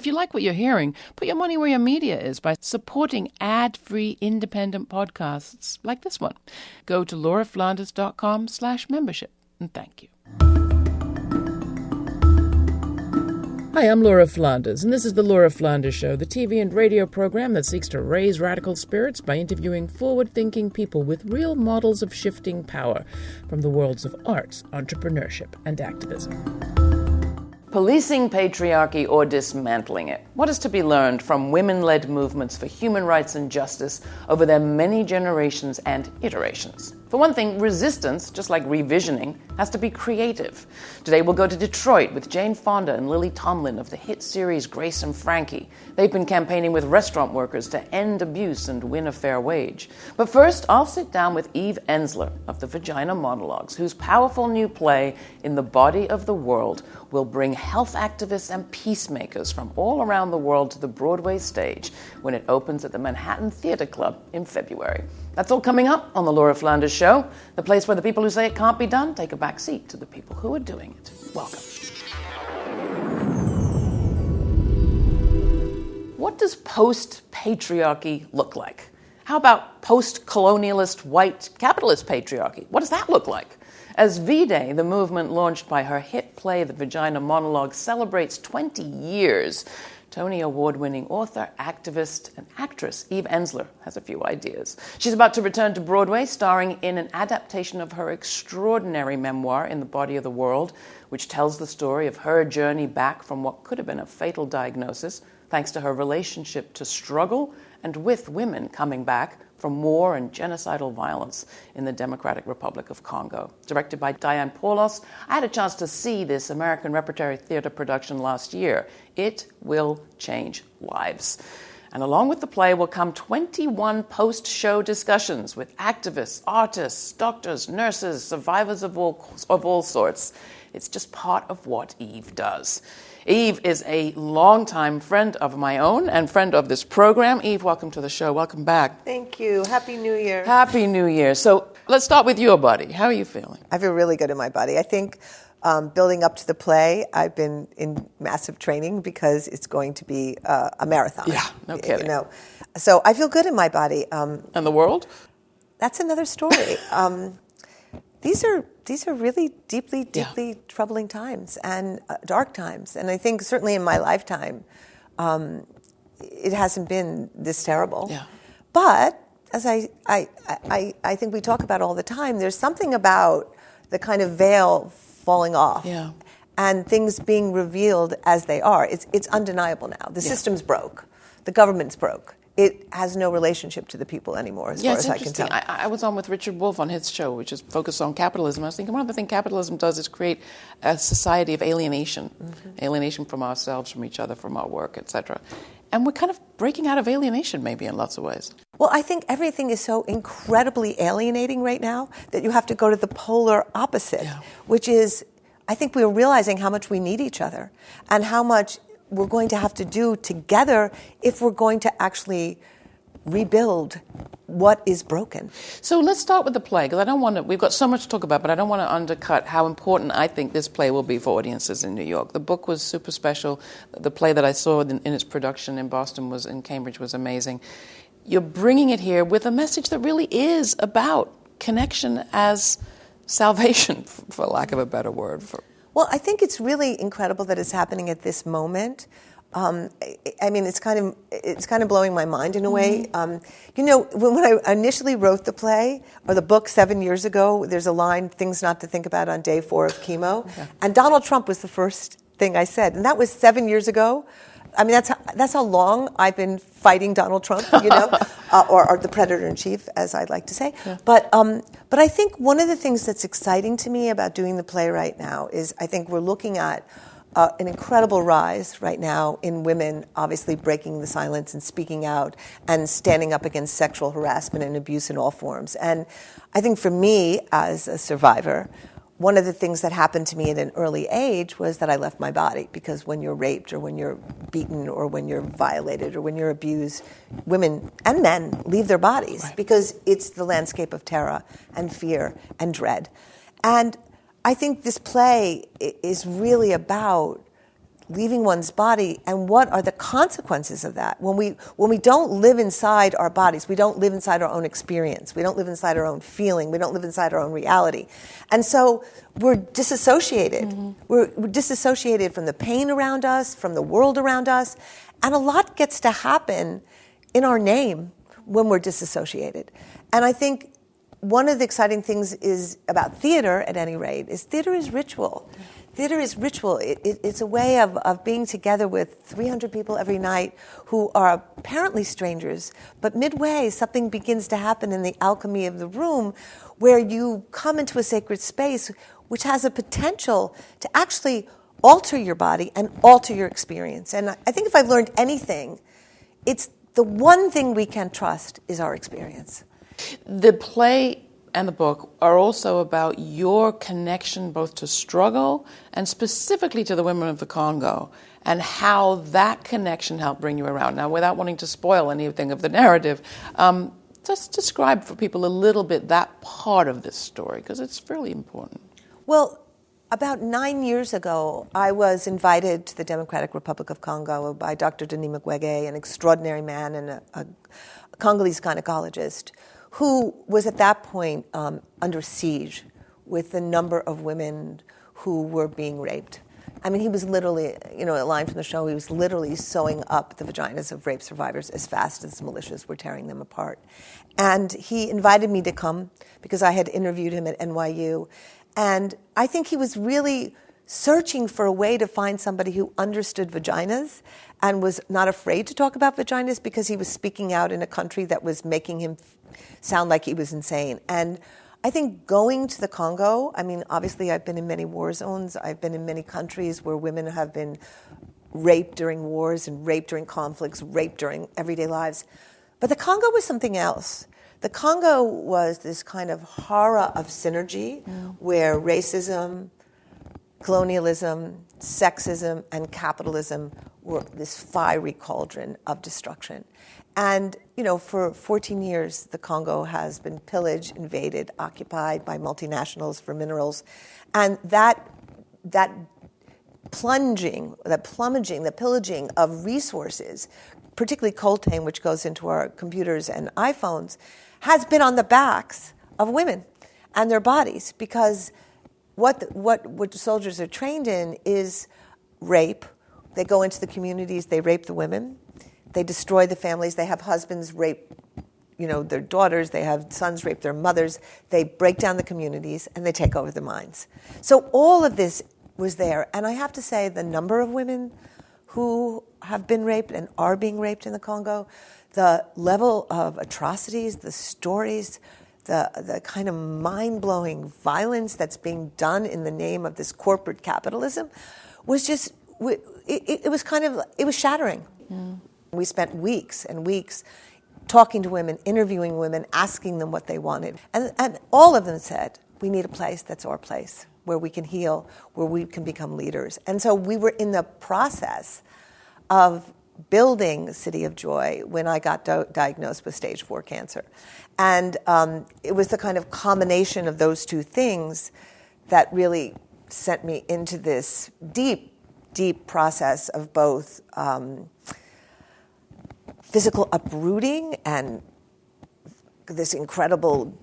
If you like what you're hearing, put your money where your media is by supporting ad-free independent podcasts like this one. Go to lauraflanders.com/membership, and thank you. Hi, I'm Laura Flanders, and this is The Laura Flanders Show, the TV and radio program that seeks to raise radical spirits by interviewing forward-thinking people with real models of shifting power from the worlds of arts, entrepreneurship, and activism. Policing patriarchy or dismantling it? What is to be learned from women-led movements for human rights and justice over their many generations and iterations? For one thing, resistance, just like revisioning, has to be creative. Today we'll go to Detroit with Jane Fonda and Lily Tomlin of the hit series Grace and Frankie. They've been campaigning with restaurant workers to end abuse and win a fair wage. But first, I'll sit down with Eve Ensler of the Vagina Monologues, whose powerful new play, In the Body of the World, will bring health activists and peacemakers from all around the world to the Broadway stage when it opens at the Manhattan Theatre Club in February. That's all coming up on The Laura Flanders Show, the place where the people who say it can't be done take a back seat to the people who are doing it. Welcome. What does post-patriarchy look like? How about post-colonialist white capitalist patriarchy? What does that look like? As V-Day, the movement launched by her hit play, The Vagina Monologue, celebrates 20 years, Tony Award-winning author, activist, and actress Eve Ensler has a few ideas. She's about to return to Broadway, starring in an adaptation of her extraordinary memoir, In the Body of the World, which tells the story of her journey back from what could have been a fatal diagnosis, thanks to her relationship to struggle and with women coming back from war and genocidal violence in the Democratic Republic of Congo. Directed by Diane Paulos, I had a chance to see this American Repertory Theatre production last year. It will change lives. And along with the play will come 21 post-show discussions with activists, artists, doctors, nurses, survivors of all sorts. It's just part of what Eve does. Eve is a longtime friend of my own and friend of this program. Eve, welcome to the show. Welcome back. Thank you. Happy New Year. Happy New Year. So let's start with your body. How are you feeling? I feel really good in my body. I think building up to the play, I've been in massive training because it's going to be a marathon. Yeah, no kidding. You know, so I feel good in my body. And the world? That's another story. These are really deeply troubling times and dark times. And I think certainly in my lifetime, it hasn't been this terrible. Yeah. But as I think we talk about all the time, there's something about the kind of veil falling off. Yeah. And things being revealed as they are. It's undeniable now. The system's broke. The government's broke. It has no relationship to the people anymore, as far as I can tell. I was on with Richard Wolff on his show, which is focused on capitalism. I was thinking one of the things capitalism does is create a society of alienation, alienation from ourselves, from each other, from our work, etc. And we're kind of breaking out of alienation, maybe, in lots of ways. Well, I think everything is so incredibly alienating right now that you have to go to the polar opposite, which is, I think we're realizing how much we need each other and how much we're going to have to do together if we're going to actually rebuild what is broken. So let's start with the play, because we've got so much to talk about, but I don't want to undercut how important I think this play will be for audiences in New York. The book was super special. The play that I saw in its production in Boston in Cambridge was amazing. You're bringing it here with a message that really is about connection as salvation, for lack of a better word. Well, I think it's really incredible that it's happening at this moment. I mean, it's kind of blowing my mind in a way. You know, when I initially wrote the play or the book 7 years ago, there's a line, "Things not to think about on day 4 of chemo," and Donald Trump was the first thing I said, and that was 7 years ago. I mean, that's how long I've been fighting Donald Trump, you know, or the predator in chief, as I'd like to say. Yeah. But I think one of the things that's exciting to me about doing the play right now is I think we're looking at an incredible rise right now in women, obviously breaking the silence and speaking out and standing up against sexual harassment and abuse in all forms. And I think for me, as a survivor, one of the things that happened to me at an early age was that I left my body, because when you're raped or when you're beaten or when you're violated or when you're abused, women and men leave their bodies because it's the landscape of terror and fear and dread. And I think this play is really about leaving one's body, and what are the consequences of that? When we don't live inside our bodies, we don't live inside our own experience, we don't live inside our own feeling, we don't live inside our own reality. And so we're disassociated. We're disassociated from the pain around us, from the world around us, and a lot gets to happen in our name when we're disassociated. And I think one of the exciting things is about theater, at any rate, is theater is ritual. Theater is ritual. It's a way of being together with 300 people every night who are apparently strangers, but midway something begins to happen in the alchemy of the room where you come into a sacred space which has a potential to actually alter your body and alter your experience. And I think if I've learned anything, it's the one thing we can trust is our experience. The play and the book are also about your connection both to struggle and specifically to the women of the Congo and how that connection helped bring you around. Now, without wanting to spoil anything of the narrative, just describe for people a little bit that part of this story, because it's fairly important. Well, about 9 years ago, I was invited to the Democratic Republic of Congo by Dr. Denis Mukwege, an extraordinary man and a Congolese gynecologist, who was at that point under siege with the number of women who were being raped. I mean, he was literally, a line from the show, he was literally sewing up the vaginas of rape survivors as fast as militias were tearing them apart. And he invited me to come because I had interviewed him at NYU. And I think he was really searching for a way to find somebody who understood vaginas and was not afraid to talk about vaginas because he was speaking out in a country that was making him sound like he was insane. And I think going to the Congo, I mean, obviously I've been in many war zones. I've been in many countries where women have been raped during wars and raped during conflicts, raped during everyday lives. But the Congo was something else. The Congo was this kind of horror of synergy where racism, colonialism, sexism, and capitalism were this fiery cauldron of destruction. And, for 14 years, the Congo has been pillaged, invaded, occupied by multinationals for minerals. And that plumaging, the pillaging of resources, particularly coltan, which goes into our computers and iPhones, has been on the backs of women and their bodies, because what soldiers are trained in is rape. They go into the communities, they rape the women, they destroy the families, they have husbands rape, their daughters, they have sons rape their mothers, they break down the communities, and they take over the mines. So all of this was there, and I have to say the number of women who have been raped and are being raped in the Congo, the level of atrocities, the stories, the kind of mind-blowing violence that's being done in the name of this corporate capitalism was just, it was shattering. We spent weeks and weeks talking to women, interviewing women, asking them what they wanted. And all of them said, we need a place that's our place, where we can heal, where we can become leaders. And so we were in the process of building City of Joy when I got diagnosed with stage 4 cancer. And it was the kind of combination of those two things that really sent me into this deep, deep process of both physical uprooting and this incredible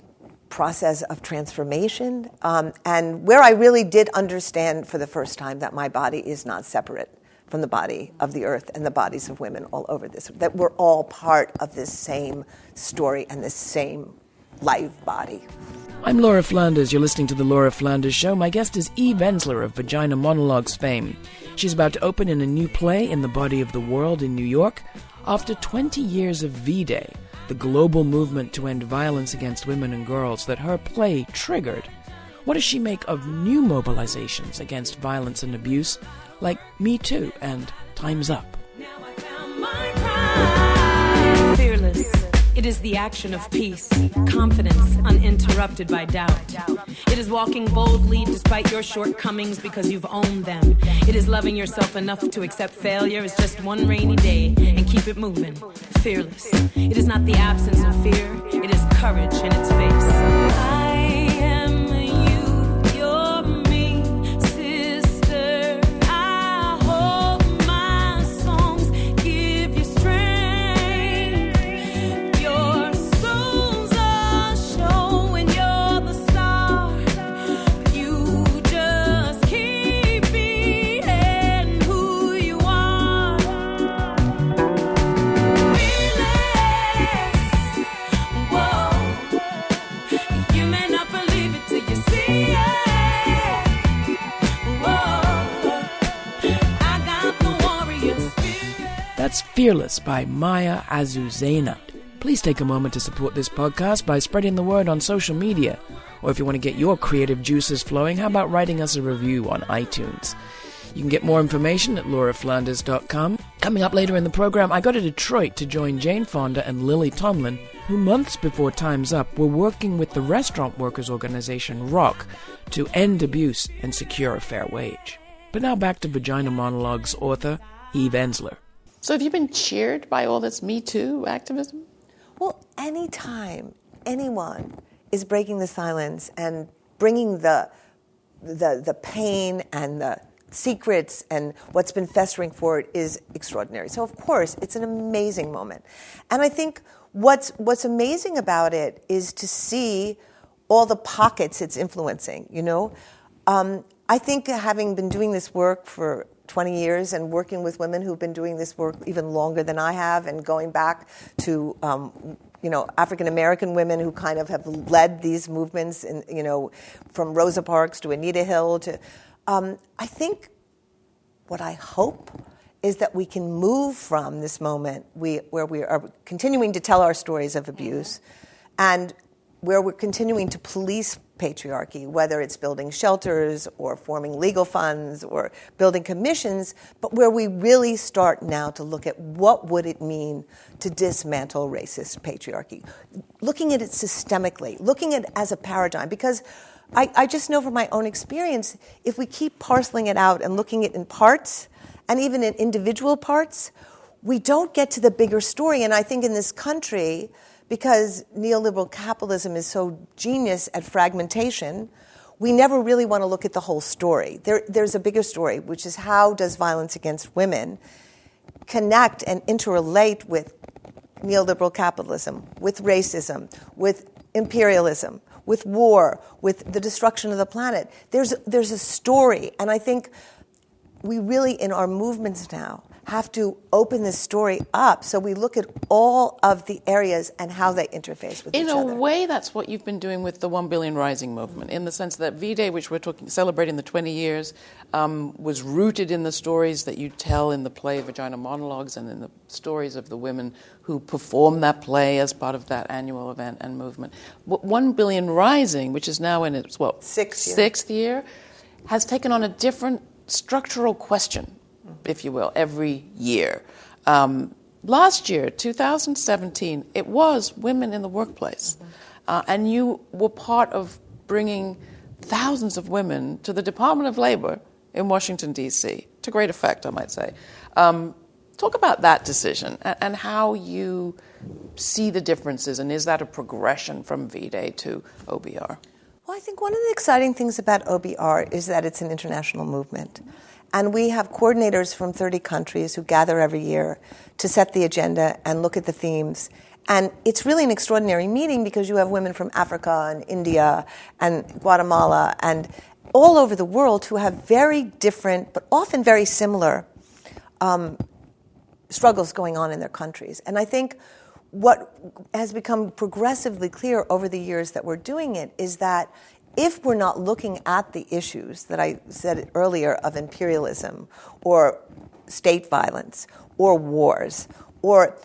process of transformation, and where I really did understand for the first time that my body is not separate from the body of the earth and the bodies of women all over this, that we're all part of this same story and this same live body. I'm Laura Flanders. You're listening to The Laura Flanders Show. My guest is Eve Ensler of Vagina Monologues fame. She's about to open in a new play in the Body of the World in New York after 20 years of V-Day, the global movement to end violence against women and girls that her play triggered. What does she make of new mobilizations against violence and abuse, like Me Too and Time's Up? Now I found my pride. Fearless. It is the action of peace, confidence uninterrupted by doubt. It is walking boldly despite your shortcomings because you've owned them. It is loving yourself enough to accept failure as just one rainy day and keep it moving. Fearless. It is not the absence of fear, it is courage in its face. I am you, you're me, sister. I hope That's Fearless by Maya Azucena. Please take a moment to support this podcast by spreading the word on social media. Or if you want to get your creative juices flowing, how about writing us a review on iTunes? You can get more information at lauraflanders.com. Coming up later in the program, I go to Detroit to join Jane Fonda and Lily Tomlin, who months before Time's Up were working with the restaurant workers organization ROC to end abuse and secure a fair wage. But now back to Vagina Monologues author Eve Ensler. So have you been cheered by all this Me Too activism? Well, anytime anyone is breaking the silence and bringing the pain and the secrets and what's been festering for it is extraordinary. So, of course, it's an amazing moment. And I think what's amazing about it is to see all the pockets it's influencing, you know. I think having been doing this work for 20 years and working with women who've been doing this work even longer than I have and going back to, African-American women who kind of have led these movements, from Rosa Parks to Anita Hill to... I think what I hope is that we can move from this moment where we are continuing to tell our stories of abuse and where we're continuing to police patriarchy, whether it's building shelters or forming legal funds or building commissions, but where we really start now to look at what would it mean to dismantle racist patriarchy, looking at it systemically, looking at it as a paradigm, because I just know from my own experience, if we keep parceling it out and looking at it in parts, and even in individual parts, we don't get to the bigger story. And I think in this country, because neoliberal capitalism is so genius at fragmentation, we never really want to look at the whole story. There's a bigger story, which is how does violence against women connect and interrelate with neoliberal capitalism, with racism, with imperialism, with war, with the destruction of the planet. There's a story, and I think we really, in our movements now, have to open this story up so we look at all of the areas and how they interface with each other. In a way, that's what you've been doing with the 1 Billion Rising movement, in the sense that V-Day, which we're celebrating the 20 years, was rooted in the stories that you tell in the play Vagina Monologues and in the stories of the women who perform that play as part of that annual event and movement. 1 Billion Rising, which is now in its, sixth year, has taken on a different structural question, if you will, every year. Last year, 2017, it was women in the workplace. And you were part of bringing thousands of women to the Department of Labor in Washington, D.C., to great effect, I might say. Talk about that decision and how you see the differences, and is that a progression from V-Day to OBR? Well, I think one of the exciting things about OBR is that it's an international movement. And we have coordinators from 30 countries who gather every year to set the agenda and look at the themes. And it's really an extraordinary meeting because you have women from Africa and India and Guatemala and all over the world who have very different, but often very similar struggles going on in their countries. And I think what has become progressively clear over the years that we're doing it is that if we're not looking at the issues that I said earlier of imperialism or state violence or wars, or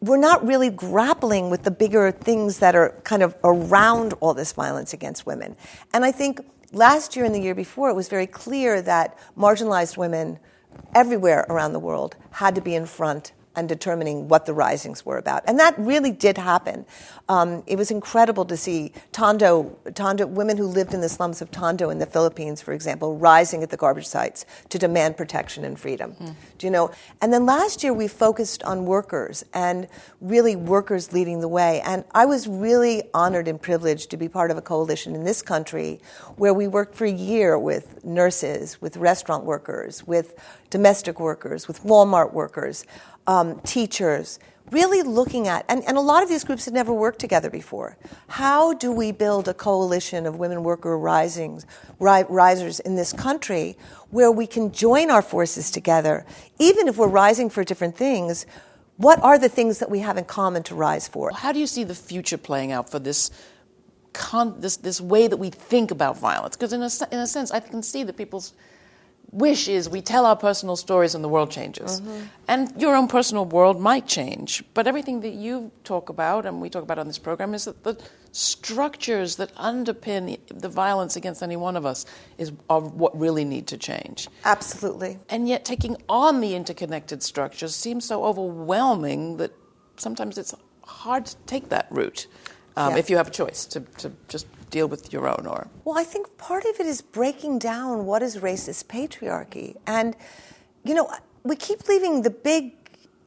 we're not really grappling with the bigger things that are kind of around all this violence against women. And I think last year and the year before, it was very clear that marginalized women everywhere around the world had to be in front and determining what the risings were about. And that really did happen. It was incredible to see Tondo, women who lived in the slums of Tondo in the Philippines, for example, rising at the garbage sites to demand protection and freedom. Do you know? And then last year we focused on workers and really workers leading the way. And I was really honored and privileged to be part of a coalition in this country where we worked for a year with nurses, with restaurant workers, with domestic workers, with Walmart workers, teachers, really looking at, and a lot of these groups had never worked together before. How do we build a coalition of women worker risers in this country where we can join our forces together, even if we're rising for different things? What are the things that we have in common to rise for? How do you see the future playing out for this way that we think about violence? Because in a sense, I can see that people's wish is we tell our personal stories and the world changes. And your own personal world might change, but everything that you talk about and we talk about on this program is that the structures that underpin the violence against any one of us are what really need to change. Absolutely. And yet taking on the interconnected structures seems so overwhelming that sometimes it's hard to take that route if you have a choice to just deal with your own. Well, I think part of it is breaking down what is racist patriarchy. And, we keep leaving the big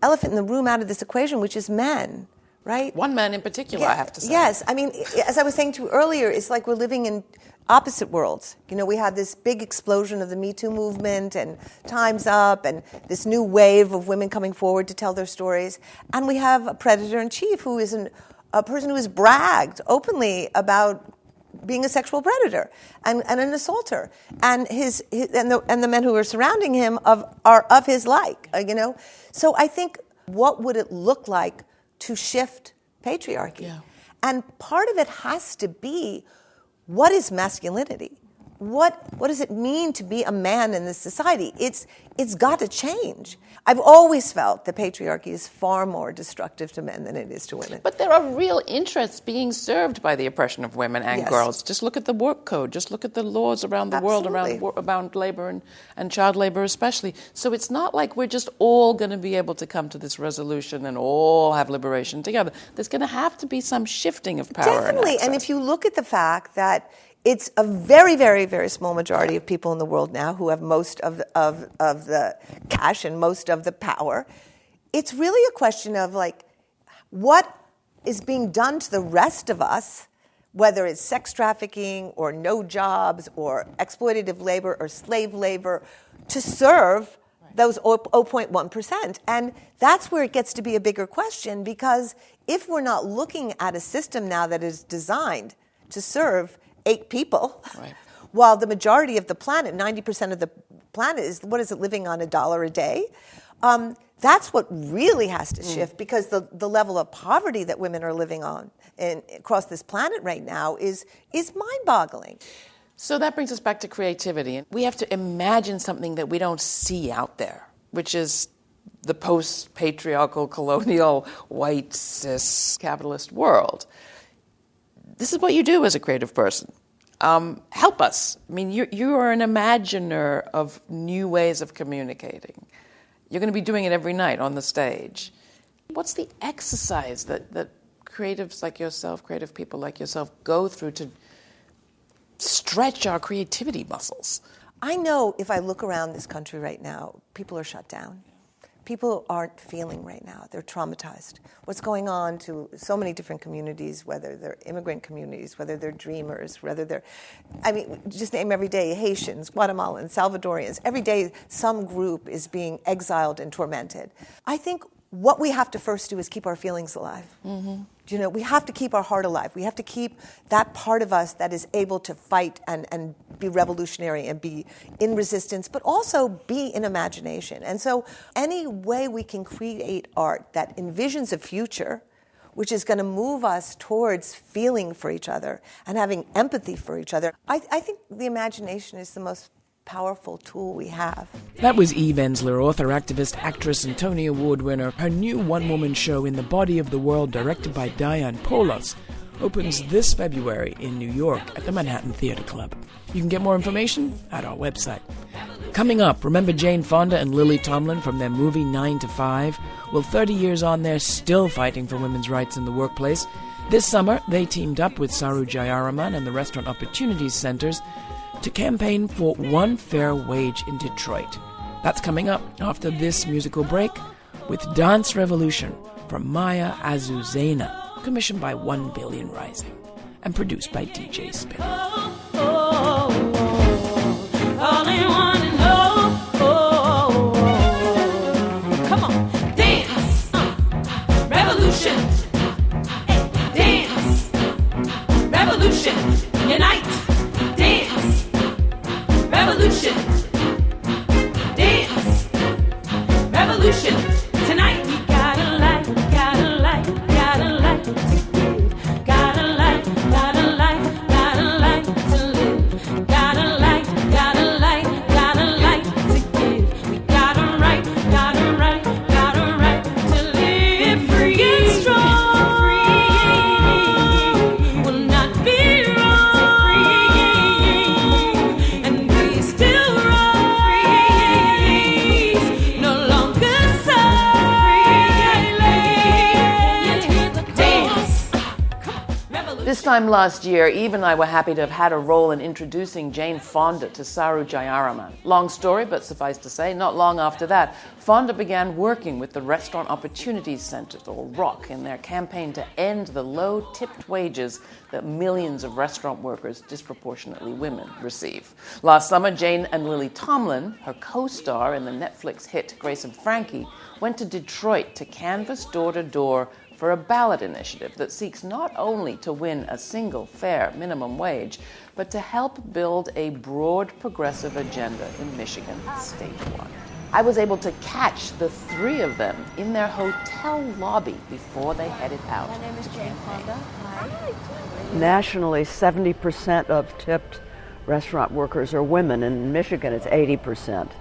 elephant in the room out of this equation, which is men, right? One man in particular, I have to say. Yes. I mean, as I was saying to you earlier, it's like we're living in opposite worlds. We had this big explosion of the Me Too movement and Time's Up and this new wave of women coming forward to tell their stories. And we have a predator-in-chief who is a person who has bragged openly about being a sexual predator and an assaulter, and the men who are surrounding him are of his like, So I think, what would it look like to shift patriarchy? Yeah. And part of it has to be, what is masculinity? What does it mean to be a man in this society? It's got to change. I've always felt that patriarchy is far more destructive to men than it is to women. But there are real interests being served by the oppression of women and girls. Just look at the work code. Just look at the laws around the world around labor and child labor especially. So it's not like we're just all going to be able to come to this resolution and all have liberation together. There's going to have to be some shifting of power. Definitely. And if you look at the fact that it's a very, very, very small majority of people in the world now who have most of the cash and most of the power. It's really a question of, what is being done to the rest of us, whether it's sex trafficking or no jobs or exploitative labor or slave labor, to serve those 0.1%. And that's where it gets to be a bigger question, because if we're not looking at a system now that is designed to serve 8 people, while the majority of the planet, 90% of the planet, is living on $1 a day. That's what really has to shift, because the level of poverty that women are living on across this planet right now is mind-boggling. So that brings us back to creativity. We have to imagine something that we don't see out there, which is the post-patriarchal, colonial, white, cis, capitalist world. This is what you do as a creative person. Help us. I mean, you are an imaginer of new ways of communicating. You're going to be doing it every night on the stage. What's the exercise that creatives like yourself, creative people like yourself, go through to stretch our creativity muscles? I know if I look around this country right now, people are shut down. People aren't feeling right now. They're traumatized. What's going on to so many different communities, whether they're immigrant communities, whether they're dreamers, just name every day, Haitians, Guatemalans, Salvadorians. Every day some group is being exiled and tormented. I think what we have to first do is keep our feelings alive. Mm-hmm. We have to keep our heart alive. We have to keep that part of us that is able to fight and be revolutionary and be in resistance, but also be in imagination. And so any way we can create art that envisions a future which is going to move us towards feeling for each other and having empathy for each other, I think the imagination is the most powerful tool we have. That was Eve Ensler, author, activist, actress, and Tony Award winner. Her new one-woman show, In the Body of the World, directed by Diane Paulos, opens this February in New York at the Manhattan Theatre Club. You can get more information at our website. Coming up, remember Jane Fonda and Lily Tomlin from their movie 9 to 5? Well, 30 years on, they're still fighting for women's rights in the workplace. This summer, they teamed up with Saru Jarayaman and the Restaurant Opportunities Centers to campaign for one fair wage in Detroit. That's coming up after this musical break with Dance Revolution from Maya Azucena, commissioned by 1 Billion Rising and produced by DJ Spin. Come on, dance, revolution, dance, revolution, unite. Revolution, dance, revolution. Tonight we gotta light to give. Gotta light to live. This time last year, Eve and I were happy to have had a role in introducing Jane Fonda to Saru Jarayaman. Long story, but suffice to say, not long after that, Fonda began working with the Restaurant Opportunities Center, or ROC, in their campaign to end the low-tipped wages that millions of restaurant workers, disproportionately women, receive. Last summer, Jane and Lily Tomlin, her co-star in the Netflix hit Grace and Frankie, went to Detroit to canvass door-to-door for a ballot initiative that seeks not only to win a single fair minimum wage, but to help build a broad progressive agenda in Michigan statewide. I was able to catch the three of them in their hotel lobby before they headed out. My name is Jane Fonda. Hi. Nationally, 70% of tipped restaurant workers are women. In Michigan, it's 80%.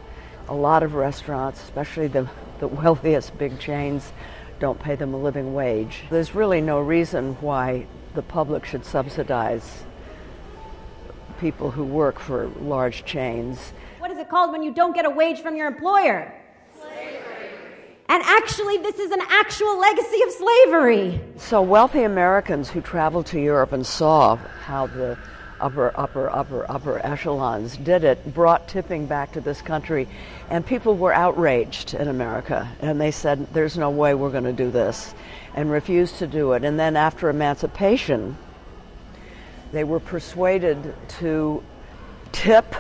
A lot of restaurants, especially the wealthiest big chains, don't pay them a living wage. There's really no reason why the public should subsidize people who work for large chains. What is it called when you don't get a wage from your employer? Slavery. And actually, this is an actual legacy of slavery. So wealthy Americans who traveled to Europe and saw how the upper echelons did it, brought tipping back to this country, and people were outraged in America, and they said, there's no way we're going to do this, and refused to do it. And then after emancipation, they were persuaded to tip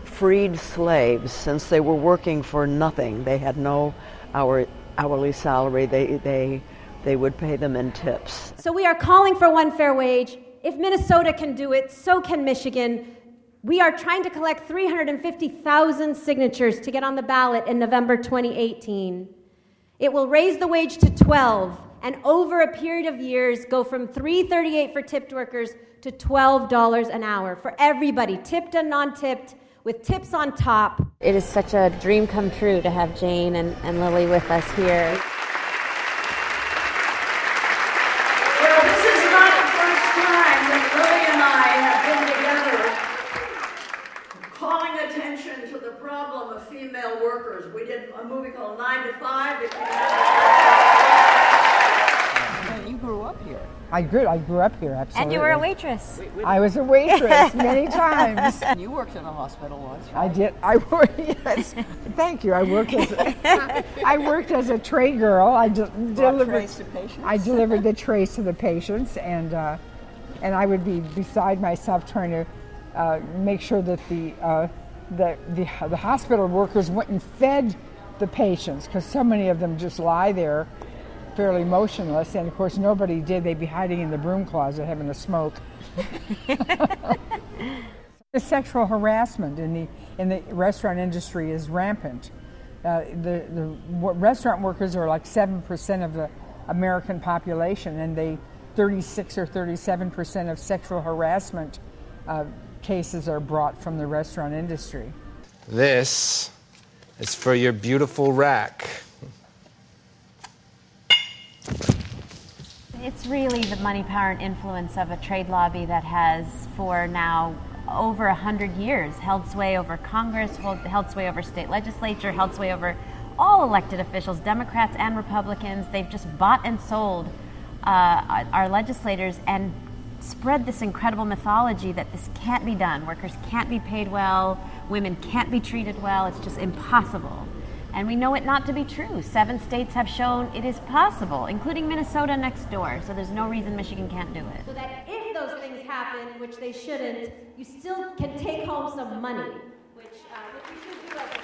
freed slaves since they were working for nothing. They had no hourly salary. They would pay them in tips. So we are calling for one fair wage. If Minnesota can do it, so can Michigan. We are trying to collect 350,000 signatures to get on the ballot in November 2018. It will raise the wage to $12, and over a period of years go from $3.38 for tipped workers to $12 an hour for everybody, tipped and non-tipped, with tips on top. It is such a dream come true to have Jane and Lily with us here. Female workers. We did a movie called 9 to 5. You grew up here. I grew up here, absolutely. And you were a waitress. I was a waitress many times. You worked in a hospital once, right? I did. I worked. Yes. Thank you. I worked as a tray girl. I delivered trays to patients. I delivered the trays to the patients, and I would be beside myself trying to make sure that the hospital workers went and fed the patients, because so many of them just lie there fairly motionless, and of course nobody did. They'd be hiding in the broom closet having a smoke. The sexual harassment in the restaurant industry is rampant. The restaurant workers are like 7% of the American population, and 36 or 37% of sexual harassment cases are brought from the restaurant industry. This is for your beautiful rack. It's really the money, power, and influence of a trade lobby that has, for now over 100 years, held sway over Congress, held sway over state legislature, held sway over all elected officials, Democrats and Republicans. They've just bought and sold our legislators and spread this incredible mythology that this can't be done. Workers can't be paid well, women can't be treated well. It's just impossible. And we know it not to be true. 7 states have shown it is possible, including Minnesota next door. So there's no reason Michigan can't do it. So that if those things happen, which they shouldn't, you still can take home some money, which we should do as a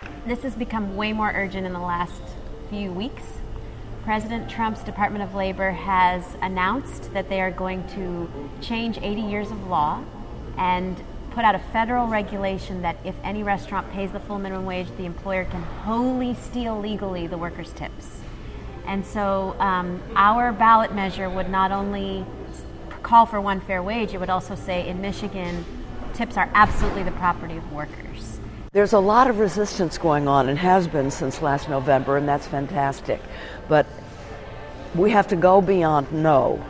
worker. This has become way more urgent in the last few weeks. President Trump's Department of Labor has announced that they are going to change 80 years of law and put out a federal regulation that if any restaurant pays the full minimum wage, the employer can wholly steal legally the workers' tips. And so our ballot measure would not only call for one fair wage, it would also say in Michigan, tips are absolutely the property of workers. There's a lot of resistance going on and has been since last November, and that's fantastic. But we have to go beyond no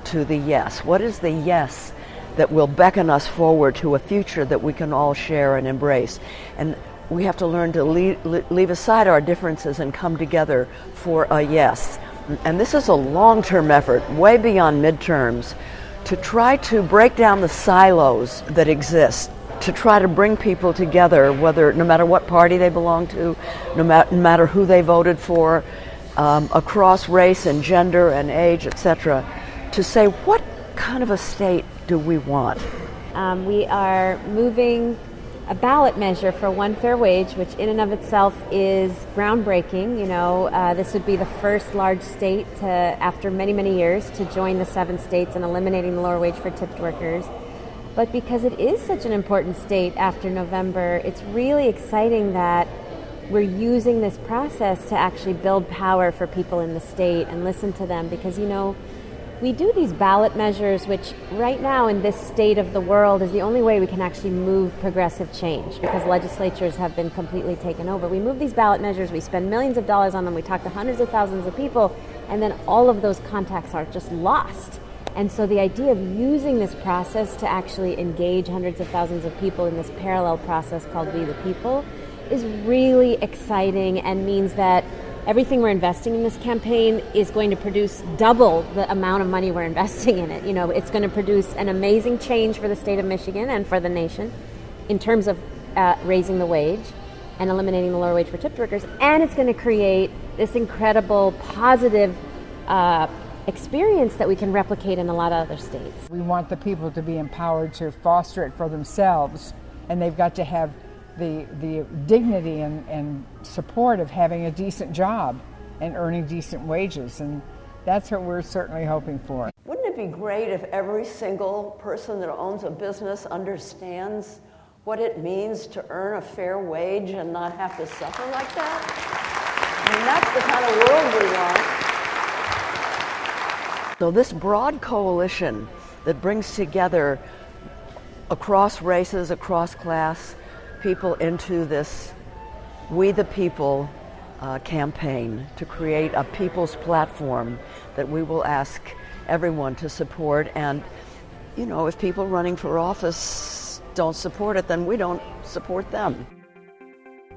to the yes. What is the yes that will beckon us forward to a future that we can all share and embrace? And we have to learn to leave aside our differences and come together for a yes. and this is a long-term effort, way beyond midterms, to try to break down the silos that exist, to try to bring people together, no matter what party they belong to, no matter who they voted for, across race and gender and age, etc., to say, what kind of a state do we want? We are moving a ballot measure for one fair wage, which in and of itself is groundbreaking. This would be the first large state after many, many years to join the 7 states in eliminating the lower wage for tipped workers. But because it is such an important state after November, it's really exciting that we're using this process to actually build power for people in the state and listen to them, because, we do these ballot measures, which right now in this state of the world is the only way we can actually move progressive change, because legislatures have been completely taken over. We move these ballot measures, we spend millions of dollars on them, we talk to hundreds of thousands of people, and then all of those contacts are just lost. And so the idea of using this process to actually engage hundreds of thousands of people in this parallel process called We the People is really exciting, and means that everything we're investing in this campaign is going to produce double the amount of money we're investing in it. It's going to produce an amazing change for the state of Michigan and for the nation in terms of raising the wage and eliminating the lower wage for tipped workers, and it's going to create this incredible positive experience that we can replicate in a lot of other states. We want the people to be empowered to foster it for themselves, and they've got to have the dignity and support of having a decent job and earning decent wages, and that's what we're certainly hoping for. Wouldn't it be great if every single person that owns a business understands what it means to earn a fair wage and not have to suffer like that? I mean, that's the kind of world we want. So this broad coalition that brings together across races, across class, people into this We the People campaign to create a people's platform that we will ask everyone to support. And, if people running for office don't support it, then we don't support them.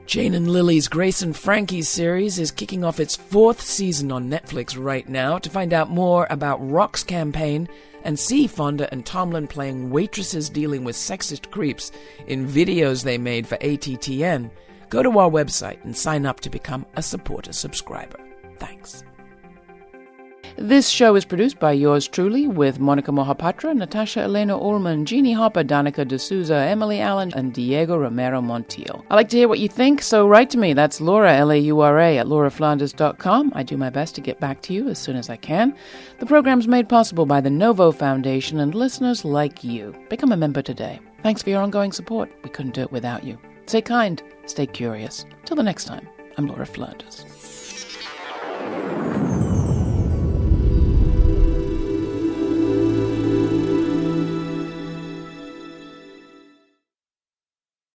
Jane and Lily's Grace and Frankie series is kicking off its 4th season on Netflix right now. To find out more about Rock's campaign and see Fonda and Tomlin playing waitresses dealing with sexist creeps in videos they made for ATTN, go to our website and sign up to become a supporter subscriber. Thanks. This show is produced by yours truly, with Monica Mohapatra, Natasha Elena Ullman, Jeannie Hopper, Danica D'Souza, Emily Allen, and Diego Romero Montiel. I like to hear what you think, so write to me. That's Laura, Laura, at lauraflanders.com. I do my best to get back to you as soon as I can. The program's made possible by the Novo Foundation and listeners like you. Become a member today. Thanks for your ongoing support. We couldn't do it without you. Stay kind, stay curious. Till the next time, I'm Laura Flanders.